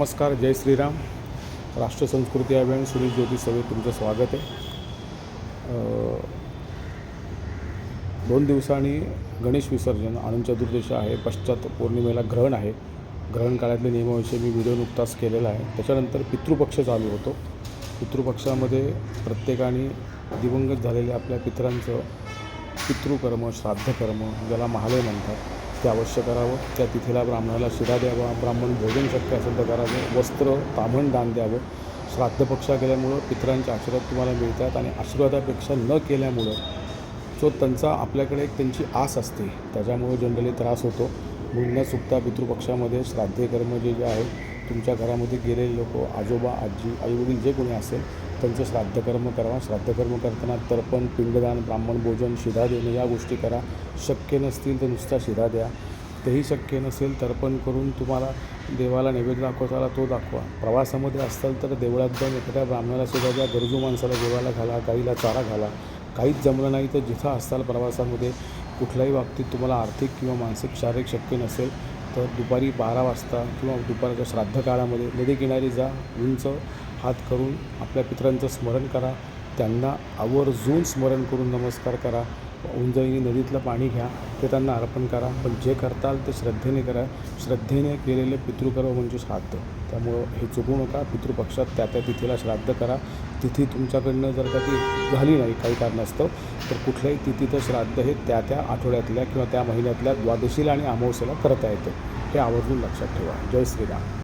नमस्कार, जय श्रीराम. राष्ट्रसंस्कृती अभियान सुनील ज्योती सभेत तुमचं स्वागत आहे. 2 दिवसांनी गणेश विसर्जन, अनंत चतुर्दशी आहे, पश्चात पौर्णिमेला ग्रहण आहे. ग्रहण काळातल्या नियमाविषयी मी व्हिडिओ नुकताच केलेला आहे. त्याच्यानंतर पितृपक्ष चालू होतो. पितृपक्षामध्ये प्रत्येकाने दिवंगत झालेल्या आपल्या पितरांचं पितृकर्म, श्राद्धकर्म, ज्याला महालय म्हणतात, ते अवश्य करावं. त्या तिथीला ब्राह्मणाला शिरा द्यावा, ब्राह्मण भोजन शक्य असेल तर करावं, वस्त्र ताम्हण दान द्यावं. श्राद्धपक्षा केल्यामुळं पितरांचे आशीर्वाद तुम्हाला मिळतात आणि आशीर्वादापेक्षा न केल्यामुळं जो त्यांचा आपल्याकडे एक त्यांची आस असते, त्याच्यामुळे जनरली त्रास होतो. म्हणून न चुकता पितृपक्षामध्ये श्राद्धे कर्म जे आहे, तुमच्या घरामध्ये गेलेले लोक, आजोबा, आजी, आईवडील जे कोणी असेल त्यांचं श्राद्धकर्म करावा. श्राद्धकर्म करताना तर्पण, पिंडदान, ब्राह्मण भोजन, शिधा देणं या गोष्टी करा. शक्य नसतील तर नुसता शिधा द्या. तेही शक्य नसेल तर्पण करून तुम्हाला देवाला नैवेद्य दाखवता आला तो दाखवा. प्रवासामध्ये असाल तर देवळात जाऊन एखाद्या ब्राह्मणाला शिधा द्या, गरजू माणसाला देवाला घाला, गाईला चारा घाला. काहीच जमलं नाही तर जिथं असाल प्रवासामध्ये कुठल्याही बाबतीत तुम्हाला आर्थिक किंवा मानसिक शारीरिक शक्य नसेल तर दुपारी 12 वाजता किंवा दुपारच्या श्राद्ध काळामध्ये नदीकिनारी जा, उंच हात करून आपल्या पितरांचं स्मरण करा. त्यांना आवर्जून स्मरण करून नमस्कार करा. उंजळीने नदीतलं पाणी घ्या, ते त्यांना अर्पण करा. पण जे करताल ते श्रद्धेने करा. श्रद्धेने केलेले पितृकर्म म्हणजे श्राद्ध. त्यामुळं हे चुकू नका. पितृपक्षात त्या तिथीला श्राद्ध करा. तिथी तुमच्याकडनं जर का ती झाली नाही काही कारणास्तव तर कुठल्याही तिथीचं श्राद्ध हे त्या आठवड्यातल्या किंवा त्या महिन्यातल्या द्वादशीला आणि अमावस्येला करता येतं. हे आवर्जून लक्षात ठेवा. जय श्रीराम.